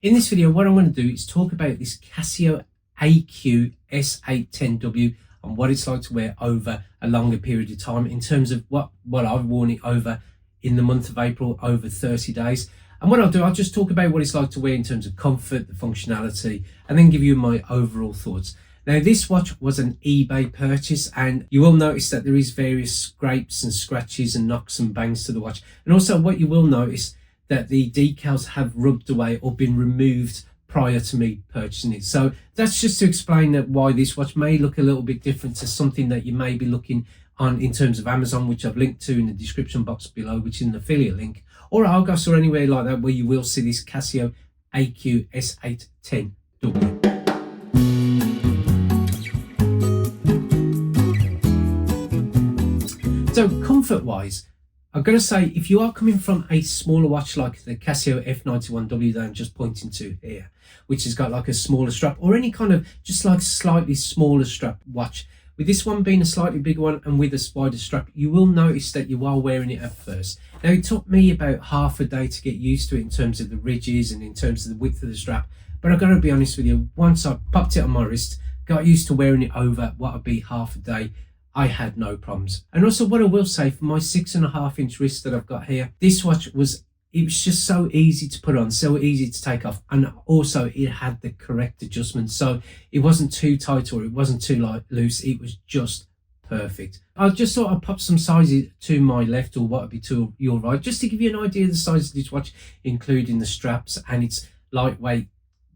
In this video, what I'm going to do is talk about this CASIO AQ-S810W and what it's like to wear over a longer period of time in terms of what I've worn it over in the month of April, over 30 days. And what I'll do, I'll just talk about what it's like to wear in terms of comfort, the functionality, and then give you my overall thoughts. Now, this watch was an eBay purchase, and you will notice that there is various scrapes and scratches and knocks and bangs to the watch. And also what you will notice that the decals have rubbed away or been removed prior to me purchasing it. So that's just to explain that why this watch may look a little bit different to something that you may be looking on in terms of Amazon, which I've linked to in the description box below, which is an affiliate link, or Argos or anywhere like that where you will see this CASIO AQ-S810W. So comfort wise, I've got to say, if you are coming from a smaller watch like the CASIO F91W that I'm just pointing to here, which has got like a smaller strap, or any kind of just like slightly smaller strap watch, with this one being a slightly bigger one and with a wider strap, you will notice that you are wearing it at first. Now, it took me about half a day to get used to it in terms of the ridges and in terms of the width of the strap, but I've got to be honest with you, once I popped it on my wrist, got used to wearing it over what would be half a day, I had no problems. And also what I will say, for my 6.5-inch wrist that I've got here, this watch it was just so easy to put on, so easy to take off, and also it had the correct adjustment, so it wasn't too tight or it wasn't too loose, it was just perfect. I just thought I'd pop some sizes to my left or what would be to your right, just to give you an idea of the size of this watch, including the straps and its lightweight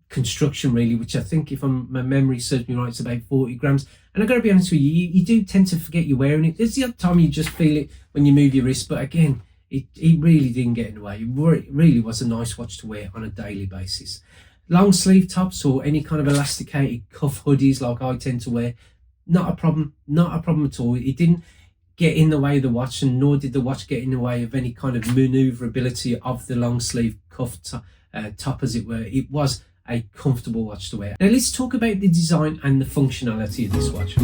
construction really, which I think, if my memory serves me right, it's about 40 grams. And I've got to be honest with you, you do tend to forget you're wearing it. There's the other time you just feel it when you move your wrist, but again, it really didn't get in the way. It really was a nice watch to wear on a daily basis. Long sleeve tops or any kind of elasticated cuff hoodies like I tend to wear, not a problem at all. It didn't get in the way of the watch, and nor did the watch get in the way of any kind of maneuverability of the long sleeve cuff top, as it were. It was a comfortable watch to wear. Now let's talk about the design and the functionality of this watch.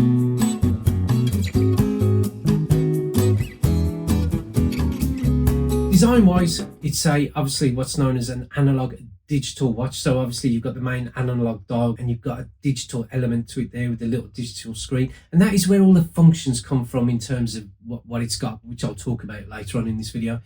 Design wise, it's obviously what's known as an analog digital watch. So obviously you've got the main analog dial and you've got a digital element to it there with the little digital screen, and that is where all the functions come from in terms of what it's got, which I'll talk about later on in this video.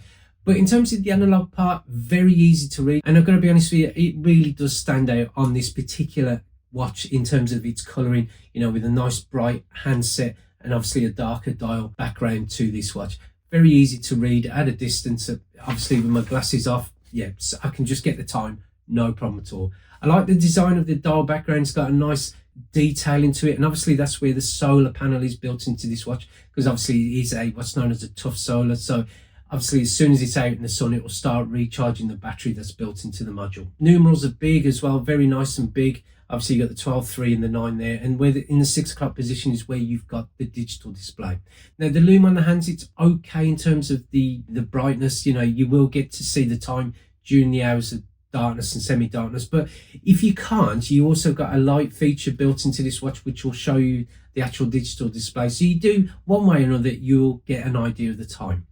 But in terms of the analog part, very easy to read. And I've got to be honest with you, it really does stand out on this particular watch in terms of its colouring, you know, with a nice bright handset and obviously a darker dial background to this watch. Very easy to read at a distance. Obviously with my glasses off, yeah, so I can just get the time, no problem at all. I like the design of the dial background. It's got a nice detail into it, and obviously that's where the solar panel is built into this watch, because obviously it is what's known as a tough solar. So obviously, as soon as it's out in the sun, it will start recharging the battery that's built into the module. Numerals are big as well, very nice and big. Obviously, you've got the 12, 3 and the 9 there. And where in the 6 o'clock position is where you've got the digital display. Now, the lume on the hands, it's okay in terms of the brightness. You know, you will get to see the time during the hours of darkness and semi-darkness. But if you can't, you also got a light feature built into this watch, which will show you the actual digital display. So you do, one way or another, you'll get an idea of the time.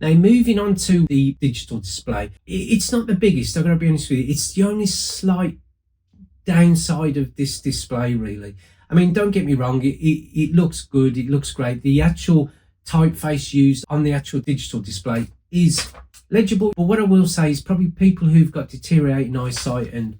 Now, moving on to the digital display, it's not the biggest, I'm going to be honest with you. It's the only slight downside of this display, really. I mean, don't get me wrong, it looks good, it looks great. The actual typeface used on the actual digital display is legible. But what I will say is probably people who've got deteriorating eyesight, and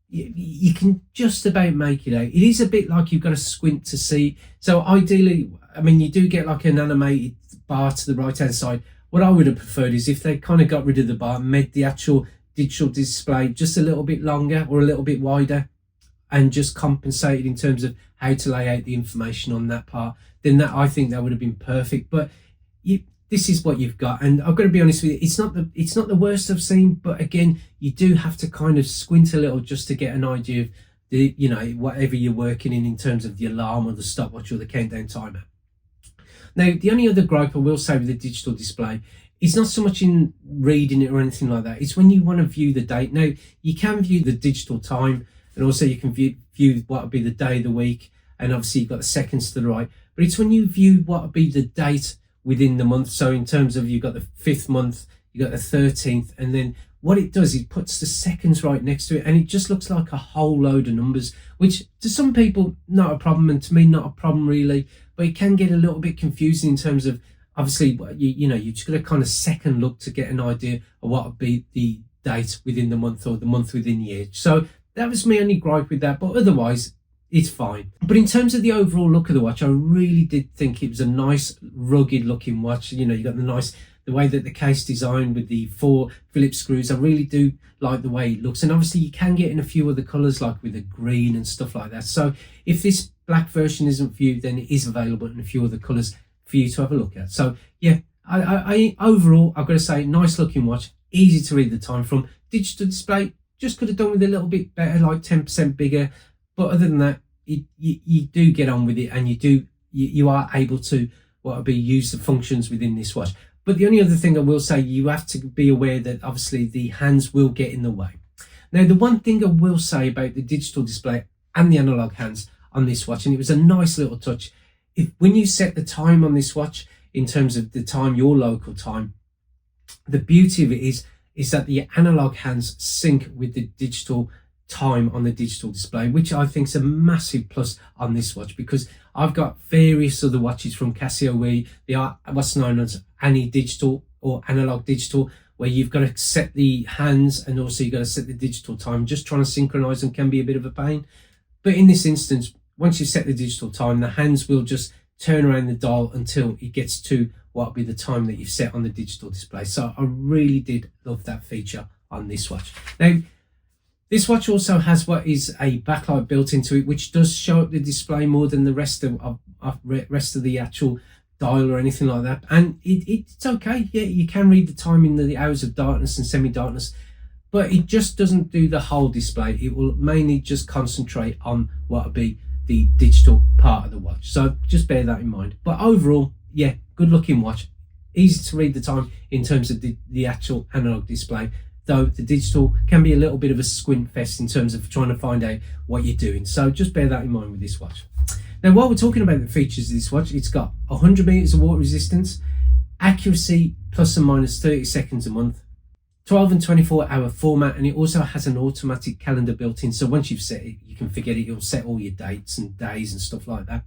you can just about make it out. It is a bit like you've got to squint to see. So ideally, I mean, you do get like an animated bar to the right hand side. What I would have preferred is if they kind of got rid of the bar, made the actual digital display just a little bit longer or a little bit wider, and just compensated in terms of how to lay out the information on that part, then I think that would have been perfect. But this is what you've got, and I've got to be honest with you, it's not the worst I've seen, but again, you do have to kind of squint a little just to get an idea of the, you know, whatever you're working in terms of the alarm or the stopwatch or the countdown timer. Now, the only other gripe I will say with the digital display is not so much in reading it or anything like that. It's when you want to view the date. Now, you can view the digital time, and also you can view what would be the day of the week, and obviously you've got the seconds to the right. But it's when you view what would be the date within the month. So in terms of, you've got the 5th month, you got the 13th, and then what it does, it puts the seconds right next to it, and it just looks like a whole load of numbers, which to some people not a problem, and to me not a problem really, but it can get a little bit confusing in terms of, obviously, you know, you just got a kind of second look to get an idea of what would be the date within the month or the month within the year. So that was my only gripe with that, but otherwise it's fine. But in terms of the overall look of the watch, I really did think it was a nice rugged looking watch. You know, you got the way that the case designed with the 4 Phillips screws. I really do like the way it looks, and obviously you can get in a few other colors, like with the green and stuff like that. So if this black version isn't for you, then it is available in a few other colors for you to have a look at. So yeah, I overall, I've got to say, nice looking watch, easy to read the time from. Digital display, just could have done with a little bit better, like 10% bigger, but other than that, you do get on with it, and you are able to use the functions within this watch. But the only other thing I will say, you have to be aware that obviously the hands will get in the way. Now, the one thing I will say about the digital display and the analog hands on this watch, and it was a nice little touch, when you set the time on this watch, in terms of the time, your local time, the beauty of it is that the analog hands sync with the digital time on the digital display, which I think is a massive plus on this watch, because I've got various other watches from CASIO where they are what's known as digital or analog digital, where you've got to set the hands and also you've got to set the digital time. Just trying to synchronize them can be a bit of a pain, but in this instance, once you set the digital time, the hands will just turn around the dial until it gets to what will be the time that you've set on the digital display. So I really did love that feature on this watch. Now, this watch also has what is a backlight built into it, which does show up the display more than the rest of the actual dial or anything like that. And it's okay. Yeah, you can read the time in the hours of darkness and semi-darkness, but it just doesn't do the whole display. It will mainly just concentrate on what will be the digital part of the watch. So just bear that in mind. But overall, yeah, good looking watch. Easy to read the time in terms of the actual analog display, though the digital can be a little bit of a squint fest in terms of trying to find out what you're doing. So just bear that in mind with this watch. Now, while we're talking about the features of this watch, it's got 100 meters of water resistance, accuracy plus and minus 30 seconds a month, 12 and 24 hour format, and it also has an automatic calendar built in. So once you've set it, you can forget it. It'll set all your dates and days and stuff like that.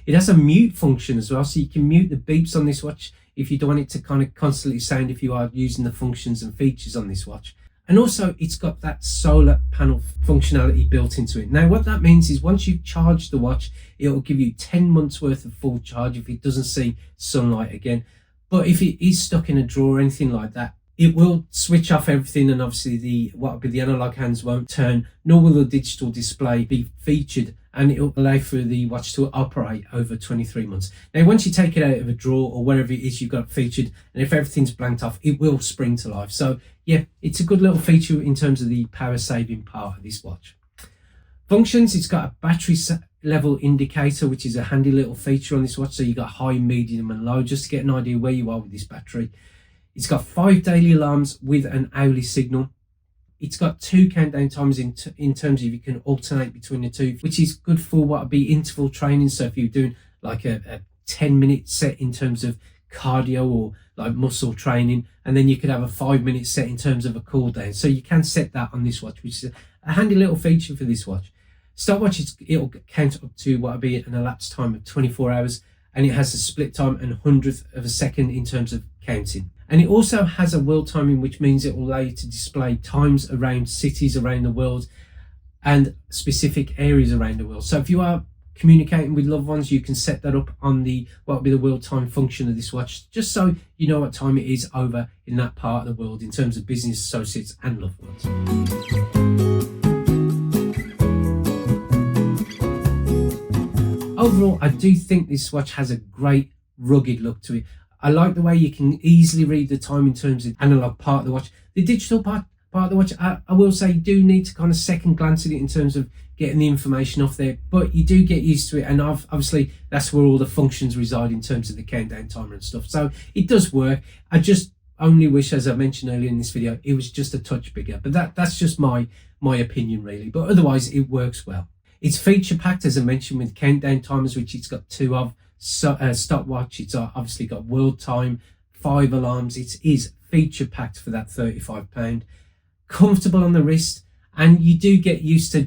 It has a mute function as well, so you can mute the beeps on this watch if you don't want it to kind of constantly sound if you are using the functions and features on this watch. And also it's got that solar panel functionality built into it. Now what that means is once you've charged the watch, it will give you 10 months worth of full charge if it doesn't see sunlight again. But if it is stuck in a drawer or anything like that, it will switch off everything, and obviously what will be the analog hands won't turn, nor will the digital display be featured, and it will allow for the watch to operate over 23 months. Now, once you take it out of a drawer or wherever it is you've got it featured, and if everything's blanked off, it will spring to life. So yeah, it's a good little feature in terms of the power saving part of this watch. Functions, it's got a battery level indicator, which is a handy little feature on this watch. So you got high, medium and low, just to get an idea where you are with this battery. It's got 5 daily alarms with an hourly signal. It's got 2 countdown times in terms of you can alternate between the two, which is good for what would be interval training. So if you're doing like a 10-minute set in terms of cardio or like muscle training, and then you could have a 5-minute set in terms of a cool down. So you can set that on this watch, which is a handy little feature for this watch. Stopwatch, it'll count up to what would be an elapsed time of 24 hours, and it has a split time and 100th of a second in terms of counting. And it also has a world timing, which means it will allow you to display times around cities around the world and specific areas around the world. So if you are communicating with loved ones, you can set that up on what will be the world time function of this watch, just so you know what time it is over in that part of the world in terms of business associates and loved ones. Overall, I do think this watch has a great rugged look to it. I like the way you can easily read the time in terms of analog part of the watch. The digital part of the watch, I will say, you do need to kind of second glance at it in terms of getting the information off there, but you do get used to it, and obviously that's where all the functions reside in terms of the countdown timer and stuff. So it does work. I just only wish, as I mentioned earlier in this video, it was just a touch bigger, but that's just my opinion really. But otherwise it works well. It's feature packed, as I mentioned, with countdown timers, which it's got 2 of. Stopwatch, it's obviously got world time, 5 alarms. It is feature packed for that £35, comfortable on the wrist. And you do get used to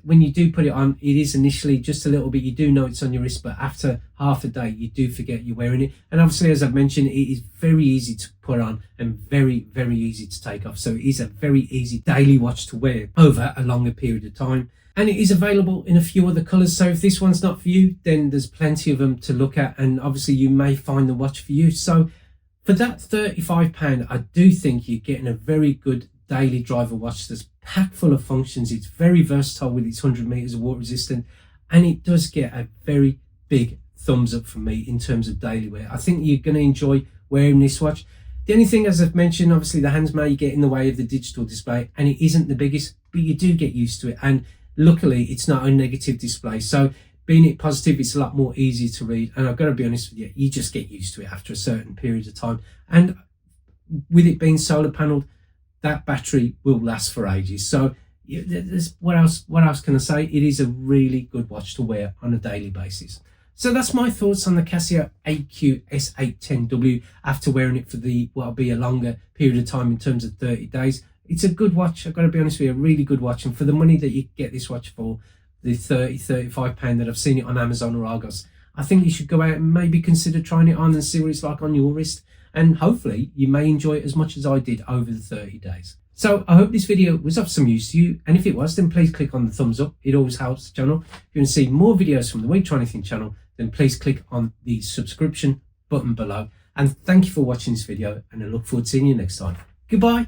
when you do put it on, it is initially just a little bit, you do know it's on your wrist, but after half a day, you do forget you're wearing it. And obviously, as I've mentioned, it is very easy to put on and very, very easy to take off. So it is a very easy daily watch to wear over a longer period of time. And it is available in a few other colors. So if this one's not for you, then there's plenty of them to look at. And obviously you may find the watch for you. So for that £35, I do think you're getting a very good daily driver watch that's packed full of functions. It's very versatile with its 100 meters of water resistant, and it does get a very big thumbs up from me in terms of daily wear. I think you're going to enjoy wearing this watch. The only thing, as I've mentioned, obviously the hands may get in the way of the digital display, and it isn't the biggest, but you do get used to it. And luckily it's not a negative display, so being it positive, it's a lot more easy to read. And I've got to be honest with you, you just get used to it after a certain period of time. And with it being solar paneled, that battery will last for ages. So what else can I say? It is a really good watch to wear on a daily basis. So that's my thoughts on the CASIO AQ-S810W after wearing it for what'll be a longer period of time in terms of 30 days. It's a good watch. I've got to be honest with you, a really good watch. And for the money that you get this watch for, the £35 that I've seen it on Amazon or Argos, I think you should go out and maybe consider trying it on and see what it's like on your wrist. And hopefully you may enjoy it as much as I did over the 30 days. So I hope this video was of some use to you. And if it was, then please click on the thumbs up. It always helps the channel. If you want to see more videos from the Wait Try Anything channel, then please click on the subscription button below. And thank you for watching this video, and I look forward to seeing you next time. Goodbye.